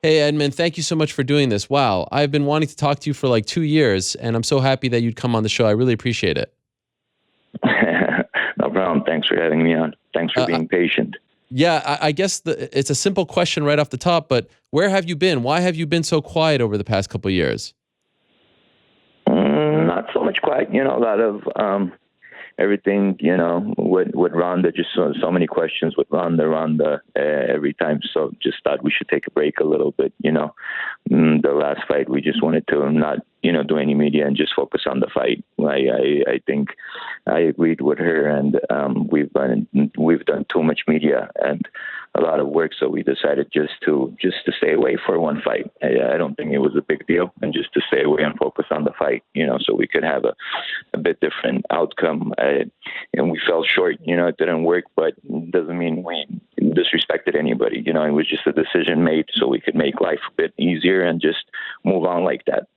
Hey, Edmond, thank you so much for doing this. Wow, I've been wanting to talk to you for like 2 years, and I'm so happy that you'd come on the show. I really appreciate it. No problem. Thanks for having me on. Thanks for being patient. Yeah, I guess it's a simple question right off the top, but where have you been? Why have you been so quiet over the past couple of years? Not so much quiet. A lot of everything, with Ronda, just so many questions with Ronda every time. So just thought we should take a break a little bit. The last fight, we just wanted to not, do any media and just focus on the fight. I think I agreed with her, and we've done too much media and a lot of work, so we decided just to stay away for one fight. I don't think it was a big deal, and just to stay away and focus on the fight, so we could have a bit different outcome. And we fell short, it didn't work, but it doesn't mean we disrespected anybody. It was just a decision made so we could make life a bit easier and just move on like that.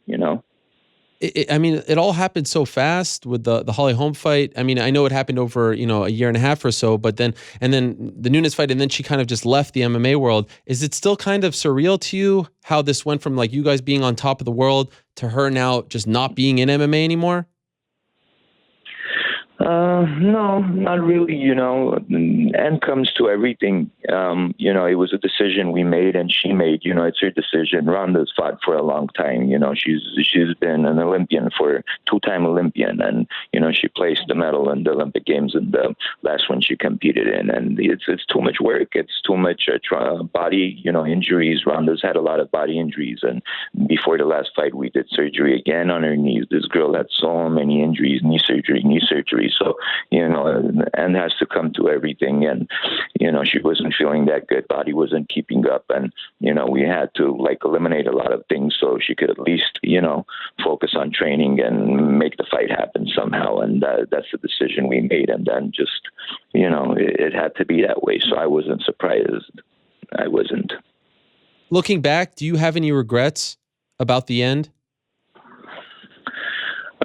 I mean, it all happened so fast with the Holly Holm fight. I mean, I know it happened over, a year and a half or so, but then the Nunes fight, and then she kind of just left the MMA world. Is it still kind of surreal to you how this went from like you guys being on top of the world to her now just not being in MMA anymore? No, not really. End comes to everything. It was a decision we made and she made. It's her decision. Ronda's fought for a long time. She's been an Olympian, for two-time Olympian, and she placed the medal in the Olympic Games in the last one she competed in. And it's too much work. It's too much body injuries. Ronda's had a lot of body injuries, and before the last fight, we did surgery again on her knees. This girl had so many injuries, knee surgery. So, and has to come to everything. And, she wasn't feeling that good. Body wasn't keeping up. And, we had to eliminate a lot of things so she could at least, focus on training and make the fight happen somehow. And that's the decision we made. And then just, it had to be that way. So I wasn't surprised. I wasn't. Looking back, do you have any regrets about the end?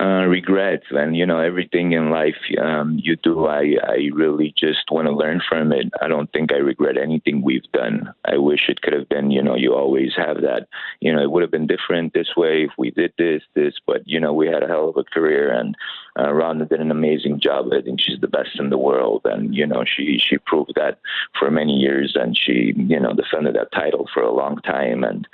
Regrets, and everything in life you do, I really just want to learn from it. I don't think I regret anything we've done. I wish it could have been, you always have that, it would have been different this way if we did this, but we had a hell of a career, and Ronda did an amazing job. I think she's the best in the world, and she proved that for many years, and she defended that title for a long time, and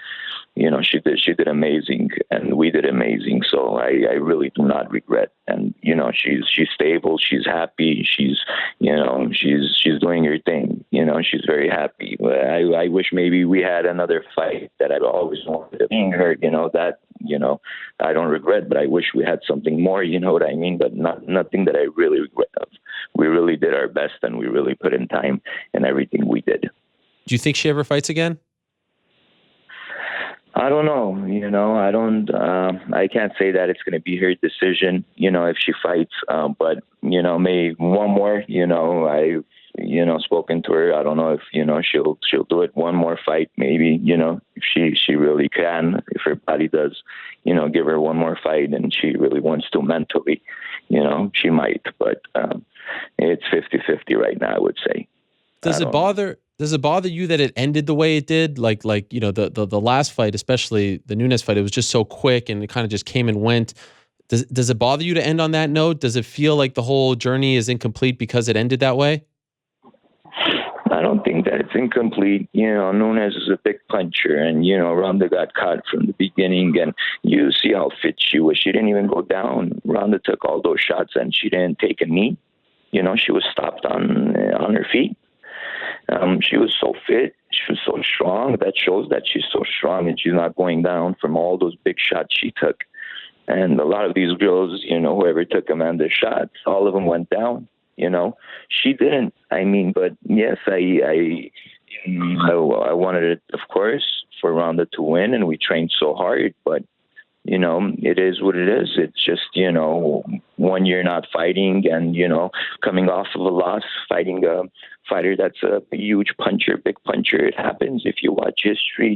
she did amazing, and we did amazing. So I really do not regret. And she's stable, she's happy, she's doing her thing. She's very happy. I wish maybe we had another fight that I've always wanted to being her. I don't regret, but I wish we had something more. You know what I mean? But nothing that I really regret of. We really did our best, and we really put in time in everything we did. Do you think she ever fights again? I don't know. I can't say that it's going to be her decision, if she fights. But, maybe one more, I've, spoken to her. I don't know if, she'll do it. One more fight, maybe, if she really can, if her body does, give her one more fight and she really wants to mentally, she might. But it's 50-50 right now, I would say. Does it bother you that it ended the way it did? Like the last fight, especially the Nunes fight, it was just so quick and it kind of just came and went. Does it bother you to end on that note? Does it feel like the whole journey is incomplete because it ended that way? I don't think that it's incomplete. Nunes is a big puncher, and, Ronda got caught from the beginning, and you see how fit she was. She didn't even go down. Ronda took all those shots and she didn't take a knee. She was stopped on her feet. She was so fit. She was so strong. That shows that she's so strong and she's not going down from all those big shots she took. And a lot of these girls, whoever took Amanda's shots, all of them went down. She didn't. But yes, I wanted it, of course, for Ronda to win, and we trained so hard. But it is what it is. It's just 1 year not fighting and, coming off of a loss, fighting a fighter that's a huge puncher, big puncher. It happens if you watch history,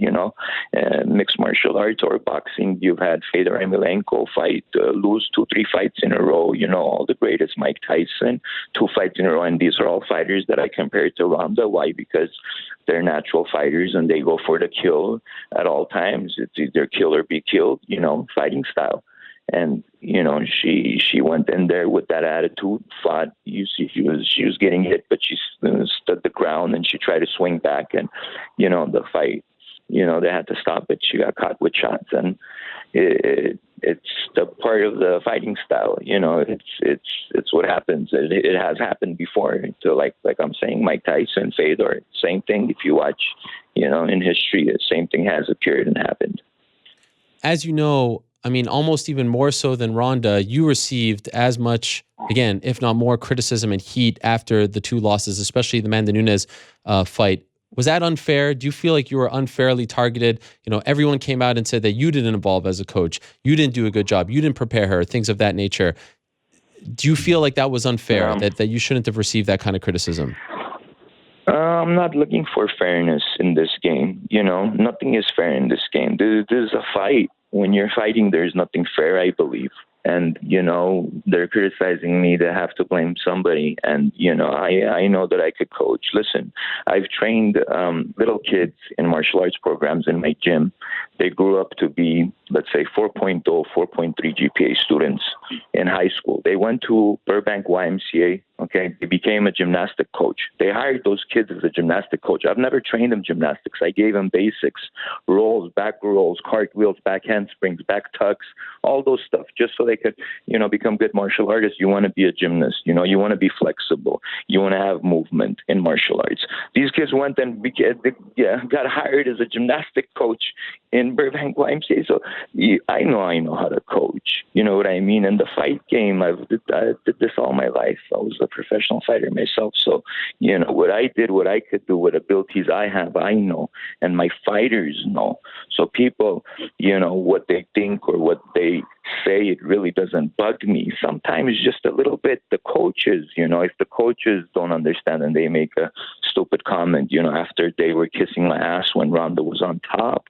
mixed martial arts or boxing. You've had Fedor Emelianenko lose 2-3 fights in a row, all the greatest, Mike Tyson, 2 fights in a row. And these are all fighters that I compare to Ronda. Why? Because they're natural fighters and they go for the kill at all times. It's either kill or be killed, fighting style. And, she went in there with that attitude, fought. You see, she was getting hit, but she stood the ground and she tried to swing back. And, the fight, they had to stop it. She got caught with shots. And it's the part of the fighting style. It's what happens. It has happened before. So like I'm saying, Mike Tyson, Fedor, same thing. If you watch, in history, the same thing has occurred and happened. As you know, I mean, almost even more so than Ronda, you received as much, again, if not more, criticism and heat after the 2 losses, especially the Amanda Nunes fight. Was that unfair? Do you feel like you were unfairly targeted? Everyone came out and said that you didn't evolve as a coach. You didn't do a good job. You didn't prepare her, things of that nature. Do you feel like that was unfair, that you shouldn't have received that kind of criticism? I'm not looking for fairness in this game. Nothing is fair in this game. This is a fight. When you're fighting, there's nothing fair, I believe. And, they're criticizing me. They have to blame somebody. And, I know that I could coach. Listen, I've trained little kids in martial arts programs in my gym. They grew up to be, let's say, 4.0, 4.3 GPA students in high school. They went to Burbank YMCA. Okay, they became a gymnastic coach. They hired those kids as a gymnastic coach. I've never trained them gymnastics. I gave them basics, rolls, back rolls, cartwheels, back handsprings, back tucks, all those stuff, just so they could, become good martial artists. You want to be a gymnast. You want to be flexible. You want to have movement in martial arts. These kids went and got hired as a gymnastic coach in Burbank YMCA. So I know how to coach. You know what I mean? And the fight game, I did this all my life. I was a professional fighter myself. So, what I did, what I could do, what abilities I have, I know. And my fighters know. So people, what they think or what they say, it really doesn't bug me. Sometimes just a little bit. The coaches, if the coaches don't understand and they make a stupid comment, after they were kissing my ass when Ronda was on top,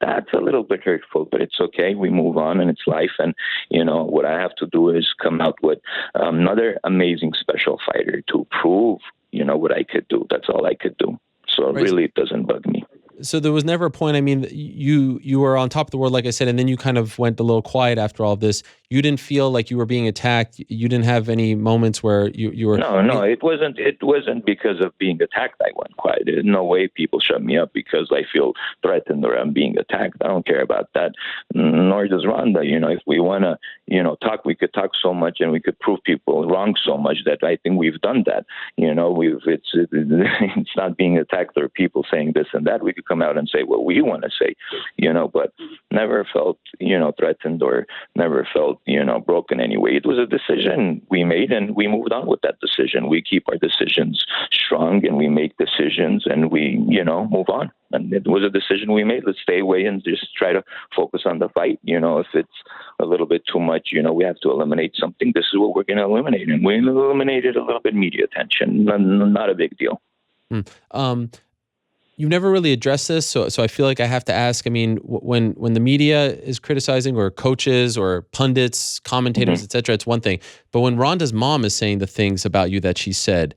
that's a little bit hurtful, but it's okay. We move on and it's life. And, what I have to do is come out with another amazing special fighter to prove, what I could do. That's all I could do. So Right. Really, it doesn't bug me. So there was never a point, I mean, you were on top of the world, like I said, and then you kind of went a little quiet after all of this. You didn't feel like you were being attacked. You didn't have any moments where you were... No, it wasn't because of being attacked I went quiet. There's no way people shut me up because I feel threatened or I'm being attacked. I don't care about that. Nor does Ronda. If we want to, talk, we could talk so much and we could prove people wrong so much that I think we've done that. It's not being attacked or people saying this and that. We could come out and say what we want to say, but never felt, threatened or never felt, broken anyway. It was a decision we made and we moved on with that decision. We keep our decisions strong and we make decisions and we, move on. And it was a decision we made. Let's stay away and just try to focus on the fight. If it's a little bit too much, we have to eliminate something. This is what we're going to eliminate. And we eliminated a little bit media attention. Not a big deal. You never really addressed this, so I feel like I have to ask. I mean, when the media is criticizing, or coaches or pundits, commentators, et cetera, it's one thing. But when Ronda's mom is saying the things about you that she said,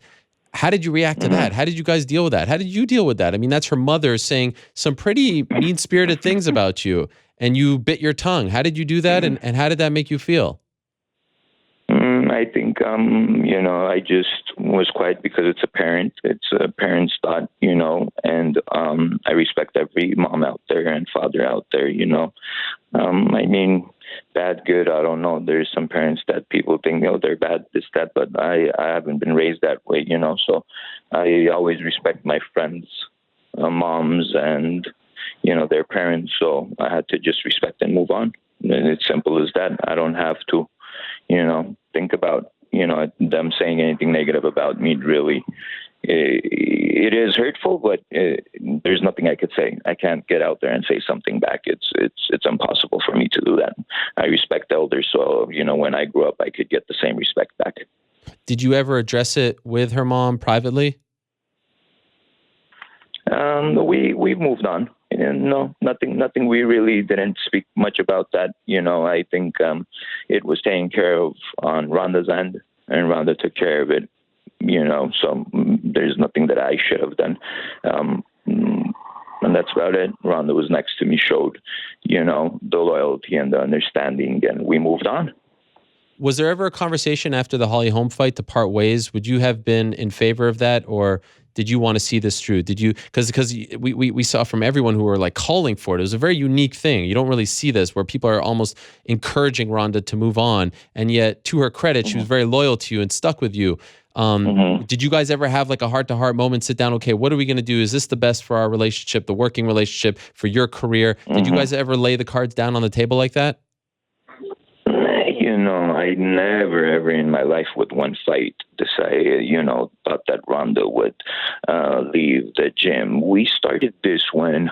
how did you react to that? How did you guys deal with that? How did you deal with that? I mean, that's her mother saying some pretty mean-spirited things about you, and you bit your tongue. How did you do that, and how did that make you feel? I think, I just was quiet because it's a parent. It's a parent's thought, and I respect every mom out there and father out there, I mean, bad, good, I don't know. There's some parents that people think, they're bad, this, that, but I haven't been raised that way, so I always respect my friends' moms and, their parents. So I had to just respect and move on. And it's simple as that. I don't have to, think about, them saying anything negative about me, really. it is hurtful, but there's nothing I could say. I can't get out there and say something back. It's impossible for me to do that. I respect elders, so when I grew up, I could get the same respect back. Did you ever address it with her mom privately? We've moved on. No, nothing. We really didn't speak much about that. I think it was taken care of on Ronda's end, and Ronda took care of it. So there's nothing that I should have done. And that's about it. Ronda was next to me, showed, the loyalty and the understanding, and we moved on. Was there ever a conversation after the Holly Holm fight to part ways? Would you have been in favor of that, or did you want to see this through? Did you, because we saw from everyone who were like calling for it. It was a very unique thing. You don't really see this where people are almost encouraging Ronda to move on, and yet to her credit, she was very loyal to you and stuck with you. Did you guys ever have like a heart-to-heart moment, sit down, okay, what are we going to do? Is this the best for our relationship, the working relationship, for your career? Did you guys ever lay the cards down on the table like that? I never, ever in my life with one fight decided, thought that Ronda would leave the gym. We started this when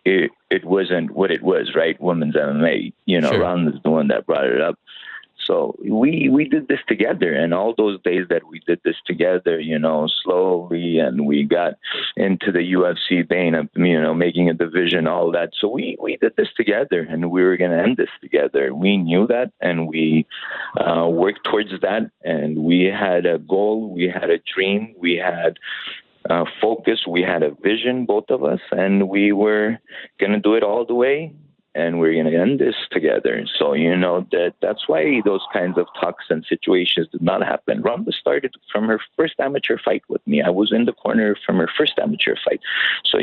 it wasn't what it was, right? Women's MMA. Sure. Ronda's the one that brought it up. So we did this together, and all those days that we did this together, slowly, and we got into the UFC vein of, making a division, all that. So we did this together, and we were going to end this together. We knew that, and we worked towards that, and we had a goal, we had a dream, we had focus, we had a vision, both of us, and we were going to do it all the way. And we're going to end this together. So, that's why those kinds of talks and situations did not happen. Ronda started from her first amateur fight with me. I was in the corner from her first amateur fight. So,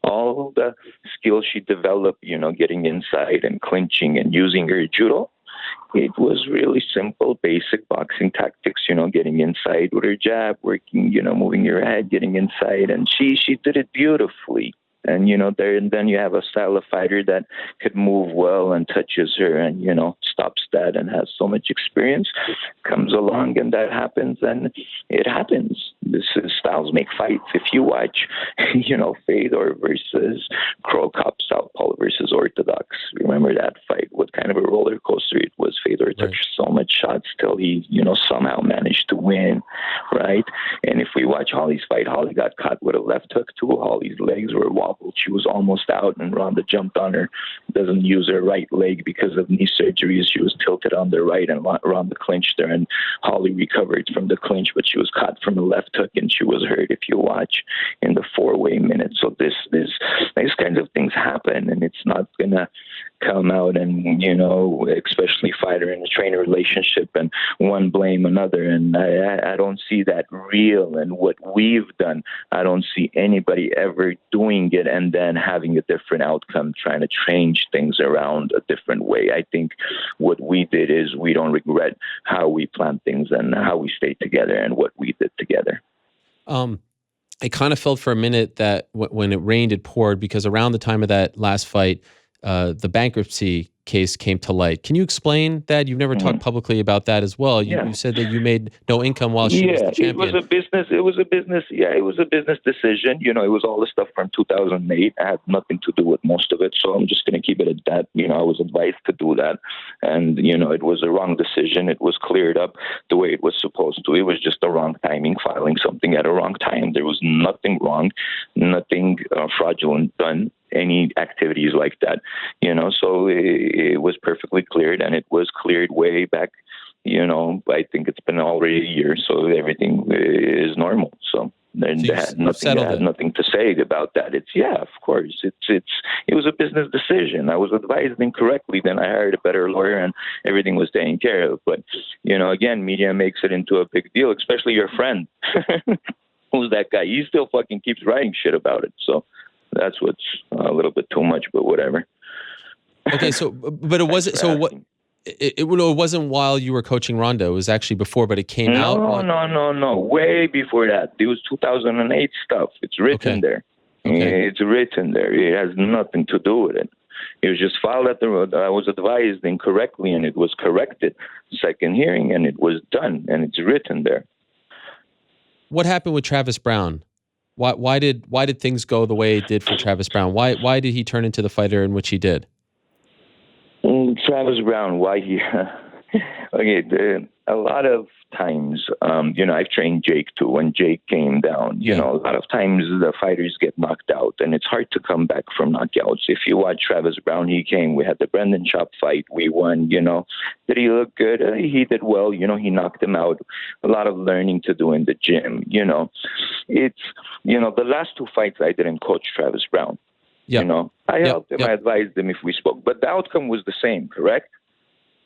all the skills she developed, getting inside and clinching and using her judo, it was really simple, basic boxing tactics, getting inside with her jab, working, moving your head, getting inside. And she did it beautifully. And, then you have a style of fighter that could move well and touches her and, stops that and has so much experience, comes along and that happens, and it happens. This is styles make fights. If you watch, Fedor versus Crow Cop, Southpaw versus Orthodox, remember that fight? What kind of a roller coaster it was. Fedor took so much shots till he, somehow managed to win, right? And if we watch Holly's fight, Holly got caught with a left hook too. Holly's legs were wobbled. She was almost out, and Ronda jumped on her. Doesn't use her right leg because of knee surgeries. She was tilted on the right, and Ronda clinched her, and Holly recovered from the clinch, but she was caught from a left hook, and she was hurt. If you watch in the 4-way minute, so these kinds of things happen, and it's not gonna come out and especially fighter and trainer relationship and one blame another, and I don't see that real. And what we've done, I don't see anybody ever doing it and then having a different outcome, trying to change things around a different way. I think what we did is we don't regret how we planned things and how we stayed together and what we did together. It kind of felt for a minute that when it rained, it poured, because around the time of that last fight, the bankruptcy case came to light. Can you explain that? You've never talked publicly about that as well. You said that you made no income while she was the champion. It was a business decision. It was all the stuff from 2008. I had nothing to do with most of it, so I'm just going to keep it at that. I was advised to do that, and it was a wrong decision. It was cleared up the way it was supposed to. It was just the wrong timing, filing something at a wrong time. There was nothing wrong, nothing fraudulent done, any activities like that, so it was perfectly cleared, and it was cleared way back, I think it's been already a year, so everything is normal. So they had nothing to say about that. Of course, it was a business decision. I was advised incorrectly, then I hired a better lawyer, and everything was taken care of. But, again, media makes it into a big deal, especially your friend. Who's that guy? He still fucking keeps writing shit about it, so that's what's a little bit too much, but whatever. Okay, so, but it wasn't, so what, it wasn't while you were coaching Ronda, it was actually before, but it came out? No, way before that. It was 2008 stuff. It's written there. Okay. It's written there. It has nothing to do with it. It was just filed at the road. I was advised incorrectly, and it was corrected. Second hearing, and it was done, and it's written there. What happened with Travis Browne? Why did things go the way it did for Travis Browne? Why did he turn into the fighter in which he did? Travis Browne, why he? Okay, a lot of times, I've trained Jake too. When Jake came down, a lot of times the fighters get knocked out, and it's hard to come back from knockouts. If you watch Travis Browne, we had the Brendan Schaub fight, we won. Did he look good? He did well. He knocked him out. A lot of learning to do in the gym. It's the last two fights I didn't coach Travis Browne. Yep. I helped him, I advised him if we spoke, but the outcome was the same, correct?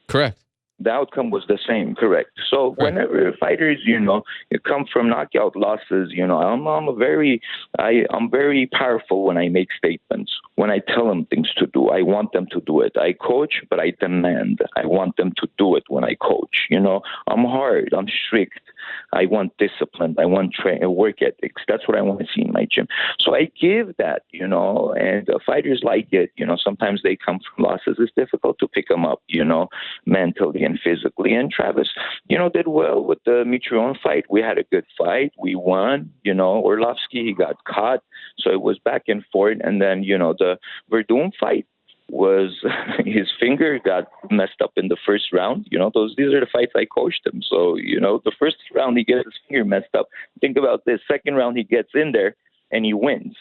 Correct. The outcome was the same, correct? So whenever fighters, you come from knockout losses, I'm very powerful when I make statements, when I tell them things to do. I want them to do it. I coach, but I demand. I want them to do it when I coach. I'm hard. I'm strict. I want discipline. I want work ethics. That's what I want to see in my gym. So I give that, and fighters like it. Sometimes they come from losses. It's difficult to pick them up, mentally and physically. And Travis, did well with the Mitrione fight. We had a good fight. We won. Orlovsky, he got caught. So it was back and forth. And then, the Verdun fight was his finger got messed up in the first round. These are the fights I coached him. So, the first round he gets his finger messed up. Think about this. Second round he gets in there and he wins.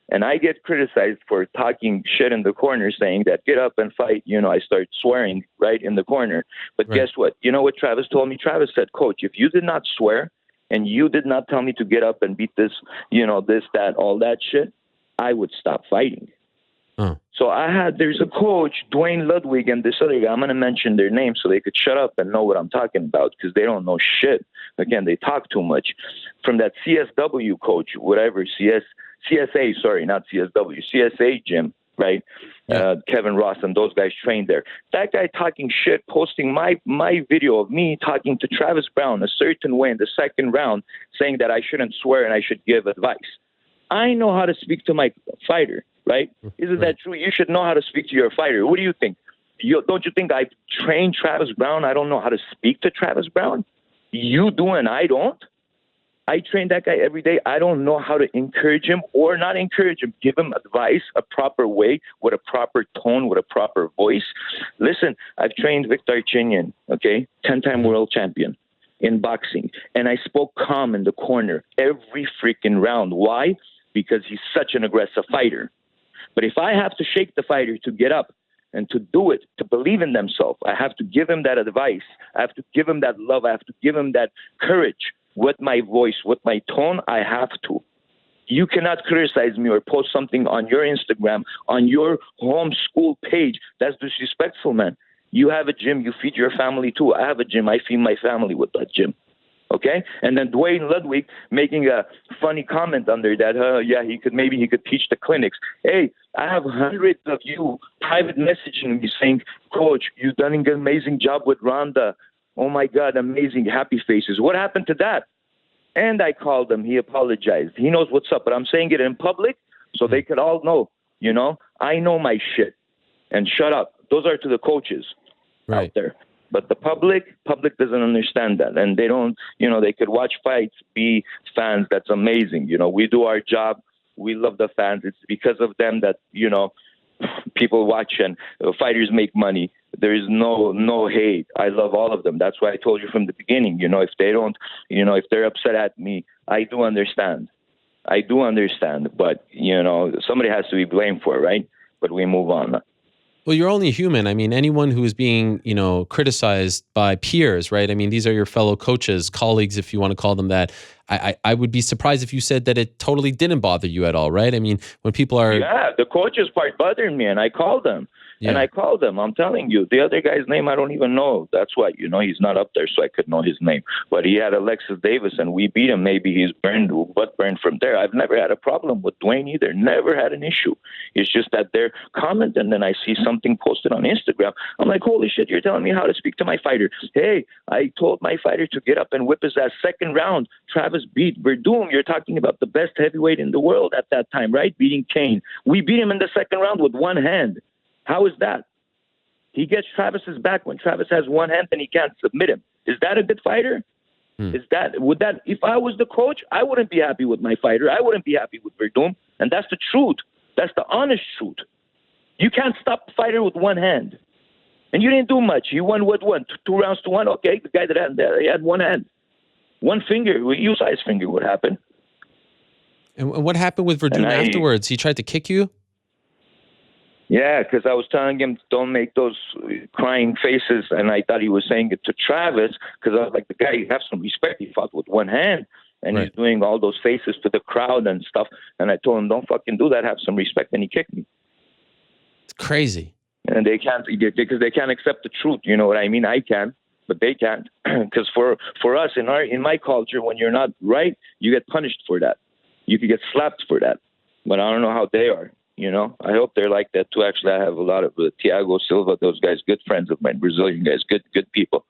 And I get criticized for talking shit in the corner, saying that get up and fight. I start swearing right in the corner. But guess what? You know what Travis told me? Travis said, Coach, if you did not swear and you did not tell me to get up and beat this, this, that, all that shit, I would stop fighting. So there's a coach, Dwayne Ludwig, and this other guy. I'm going to mention their names so they could shut up and know what I'm talking about, because they don't know shit. Again, they talk too much. From that CSW coach, whatever, CSA, sorry, not CSW, CSA gym, right? Yeah. Kevin Ross and those guys trained there. That guy talking shit, posting my video of me talking to Travis Browne a certain way in the second round, saying that I shouldn't swear and I should give advice. I know how to speak to my fighter, right? Isn't that true? You should know how to speak to your fighter. What do you think? Don't you think I've trained Travis Browne? I don't know how to speak to Travis Browne? You do and I don't? I train that guy every day. I don't know how to encourage him or not encourage him. Give him advice a proper way, with a proper tone, with a proper voice. Listen, I've trained Victor Chinyan, okay, 10-time world champion in boxing. And I spoke calm in the corner every freaking round. Why? Because he's such an aggressive fighter. But if I have to shake the fighter to get up and to do it, to believe in themselves, I have to give him that advice. I have to give him that love. I have to give him that courage. With my voice, with my tone, I have to. You cannot criticize me or post something on your Instagram, on your home school page. That's disrespectful, man. You have a gym, you feed your family too. I have a gym, I feed my family with that gym. Okay? And then Dwayne Ludwig making a funny comment under that, he could teach the clinics. Hey, I have hundreds of you private messaging me saying, Coach, you've done an amazing job with Ronda. Oh my God, amazing, happy faces. What happened to that? And I called him. He apologized. He knows what's up, but I'm saying it in public so they could all know, I know my shit. And shut up. Those are to the coaches out there. But the public doesn't understand that. And they don't, they could watch fights, be fans. That's amazing. We do our job. We love the fans. It's because of them that, people watch and fighters make money. There is no hate. I love all of them. That's why I told you from the beginning, if they don't, if they're upset at me, I do understand. But, somebody has to be blamed for it, right? But we move on. Well, you're only human. I mean, anyone who is being, criticized by peers, right? I mean, these are your fellow coaches, colleagues, if you want to call them that. I would be surprised if you said that it totally didn't bother you at all, right? I mean, when people are... Yeah, the coaches part bothered me, and I called them. Yeah. And I called him. I'm telling you, the other guy's name I don't even know. That's why, he's not up there, so I could know his name. But he had Alexis Davis, and we beat him. Maybe he's burned from there. I've never had a problem with Dwayne either. Never had an issue. It's just that they're commenting, and then I see something posted on Instagram. I'm like, holy shit, you're telling me how to speak to my fighter. Hey, I told my fighter to get up and whip his ass. Second round, Travis beat Verdun. You're talking about the best heavyweight in the world at that time, right? Beating Kane. We beat him in the second round with one hand. How is that? He gets Travis's back when Travis has one hand and he can't submit him. Is that a good fighter? Hmm. If I was the coach, I wouldn't be happy with my fighter. I wouldn't be happy with Verdum. And that's the truth. That's the honest truth. You can't stop the fighter with one hand. And you didn't do much. You won with one, 2-1. Okay, the guy that had one hand. One finger, use his finger, what happened? And what happened with Verdum afterwards? He tried to kick you? Yeah, because I was telling him, don't make those crying faces, and I thought he was saying it to Travis, because I was like, the guy, you have some respect. He fought with one hand, and He's doing all those faces to the crowd and stuff, and I told him, don't fucking do that, have some respect, and he kicked me. It's crazy. And they can't, because they can't accept the truth, you know what I mean? I can, but they can't, because for us, in my culture, when you're not right, you get punished for that. You could get slapped for that, but I don't know how they are. You know, I hope they're like that too. Actually, I have a lot of Thiago Silva, those guys, good friends of mine, Brazilian guys, good people.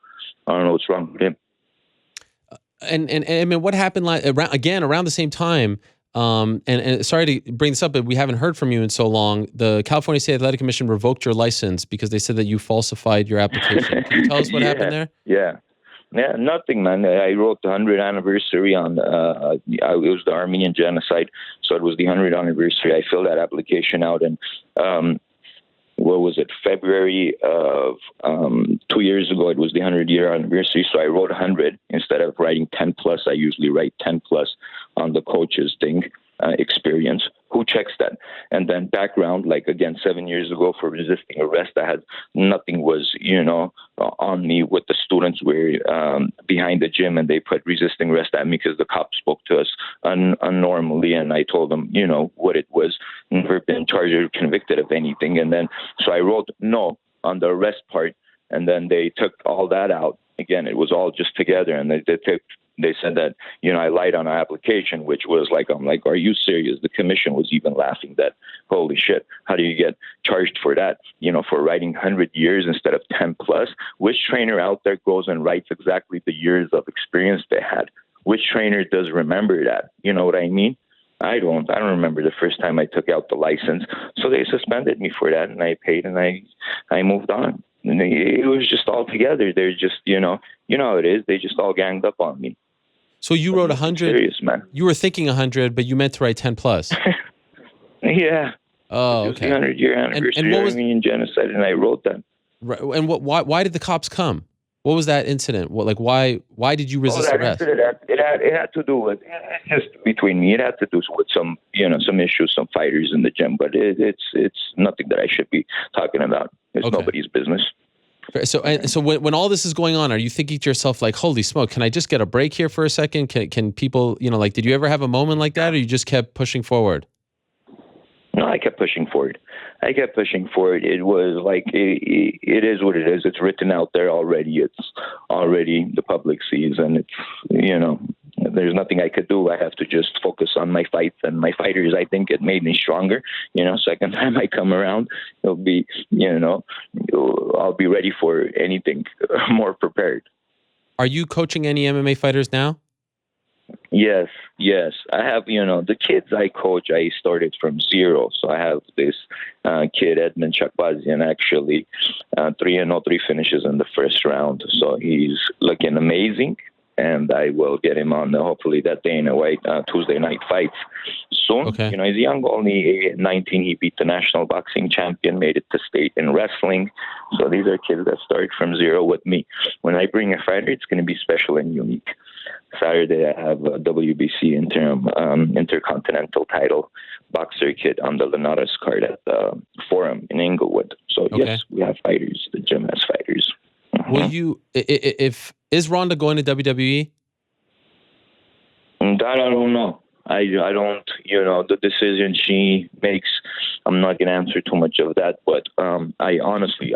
I don't know what's wrong with him. And I mean, what happened around the same time? And sorry to bring this up, but we haven't heard from you in so long. The California State Athletic Commission revoked your license because they said that you falsified your application. Can you tell us what happened there? Yeah, nothing, man. I wrote the 100th anniversary on, it was the Armenian genocide, so it was the 100th anniversary. I filled that application out, and what was it, February of 2 years ago, it was the 100-year anniversary, so I wrote 100. Instead of writing 10+, I usually write 10+ on the coach's thing, experience. Who checks that? And then background, like again, 7 years ago for resisting arrest, nothing was, on me. With the students were behind the gym, and they put resisting arrest at me because the cops spoke to us unnormally, and I told them, what it was. Never been charged or convicted of anything. And then, so I wrote no on the arrest part, and then they took all that out. Again, it was all just together, and they said that, I lied on our application, which was like, I'm like, are you serious? The commission was even laughing that, holy shit, how do you get charged for that? For writing 100 years instead of 10+. Which trainer out there goes and writes exactly the years of experience they had? Which trainer does remember that? You know what I mean? I don't remember the first time I took out the license. So they suspended me for that, and I paid, and I moved on. And it was just all together. They're just, how it is. They just all ganged up on me. So you wrote 100. Serious, man. You were thinking 100, but you meant to write 10+. Yeah. Oh, okay. It was the 100-year anniversary of Armenian genocide, and I wrote that. Right. And why did the cops come? What was that incident? Why did you resist arrest? It had to do with, it's just between me. It had to do with some, some issues, some fighters in the gym, but it's nothing that I should be talking about. It's nobody's business. So when all this is going on, are you thinking to yourself like, holy smoke, can I just get a break here for a second? Can people, did you ever have a moment like that, or you just kept pushing forward? No, I kept pushing forward. It was like, it is what it is. It's written out there already. It's already the public sees, and it's, there's nothing I could do. I have to just focus on my fights and my fighters. I think it made me stronger. Second time I come around, it'll be, I'll be ready for anything, more prepared. Are you coaching any MMA fighters now? Yes. I have, the kids I coach, I started from zero. So I have this kid, Edmond Tarverdyan, actually 3-0, 3 finishes in the first round. So he's looking amazing. And I will get him on hopefully that Dana White Tuesday night fights soon. Okay. He's young, only 19. He beat the national boxing champion, made it to state in wrestling. So these are kids that started from zero with me. When I bring a fighter, it's going to be special and unique. Saturday, I have a WBC intercontinental title boxer kid on the Linares card at the Forum in Inglewood. So yes, we have fighters. The gym has fighters. Will you, is Ronda going to WWE? That I don't know. I don't, the decision she makes, I'm not going to answer too much of that, but I honestly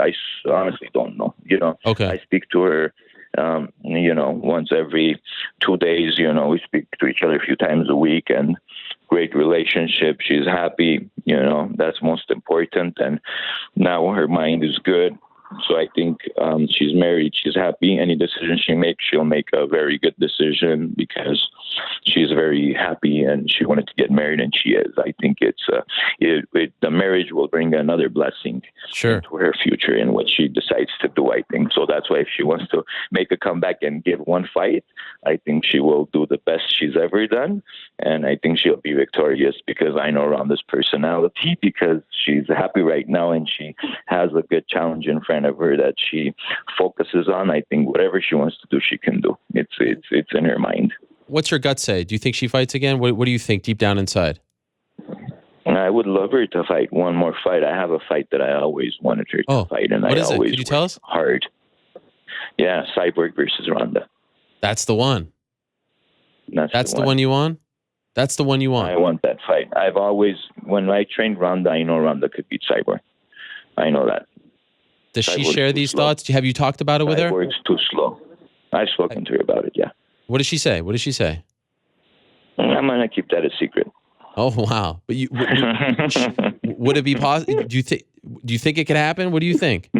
don't know. I speak to her, once every 2 days, we speak to each other a few times a week, and great relationship. She's happy, that's most important. And now her mind is good. So I think she's married, she's happy. Any decision she makes, she'll make a very good decision because she's very happy and she wanted to get married, and she is. I think the marriage will bring another blessing Sure. into her future and what she decides to do, I think. So that's why if she wants to make a comeback and give one fight, I think she will do the best she's ever done. And I think she'll be victorious because I know Ronda's personality, because she's happy right now and she has a good challenge in front of her that she focuses on. I think whatever she wants to do, she can do. It's in her mind. What's your gut say? Do you think she fights again? What do you think deep down inside? I would love her to fight one more fight. I have a fight that I always wanted her to fight, and what I is it? always Could you tell us? hard. Yeah, Cyborg versus Ronda. That's the one. That's the one you want? That's the one you want. I want that fight. I've always, when I trained Ronda, I know Ronda could beat Cyborg. I know that. Does she share these thoughts? Have you talked about it with her? Cyborg's too slow. I've spoken to her about it, yeah. What did she say? What did she say? I'm going to keep that a secret. Oh, wow. But would it be possible? Do you think it could happen? What do you think?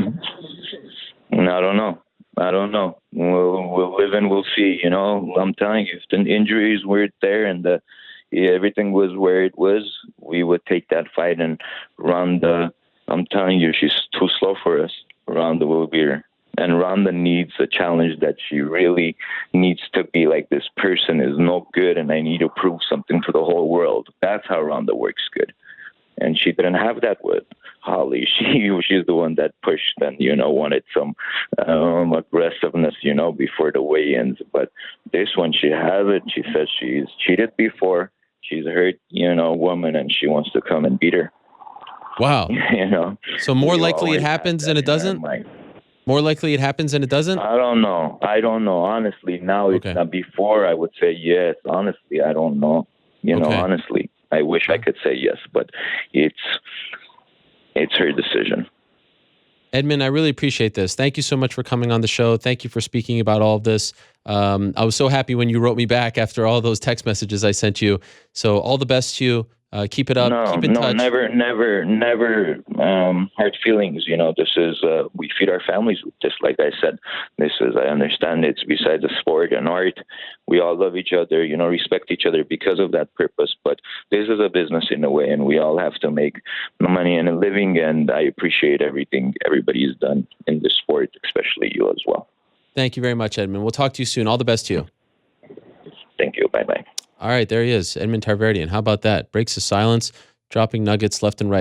I don't know. We'll live and we'll see. You know, I'm telling you, if the injuries were there and everything was where it was, we would take that fight. And Ronda, I'm telling you, she's too slow for us. Ronda will beat her. And Ronda needs a challenge that she really needs to be like, this person is no good and I need to prove something to the whole world. That's how Ronda works good. And she didn't have that with Holly. She's the one that pushed and, wanted some aggressiveness, before the weigh-ins. But this one, she has it. She says she's cheated before. She's hurt, woman, and she wants to come and beat her. Wow. So more likely it happens than it doesn't? More likely it happens than it doesn't? I don't know. Honestly, now it's not. Before I would say yes. Honestly, I don't know. Honestly, I wish I could say yes, but it's her decision. Edmond, I really appreciate this. Thank you so much for coming on the show. Thank you for speaking about all of this. I was so happy when you wrote me back after all those text messages I sent you. So all the best to you. Keep it up. Keep in touch. Never hard feelings. This is, we feed our families, just like I said. This is, I understand it's besides a sport and art. We all love each other, respect each other because of that purpose. But this is a business in a way, and we all have to make money and a living. And I appreciate everything everybody's done in this sport, especially you as well. Thank you very much, Edmond. We'll talk to you soon. All the best to you. Thank you. Bye-bye. All right, there he is, Edmond Tarverdyan. How about that? Breaks the silence, dropping nuggets left and right.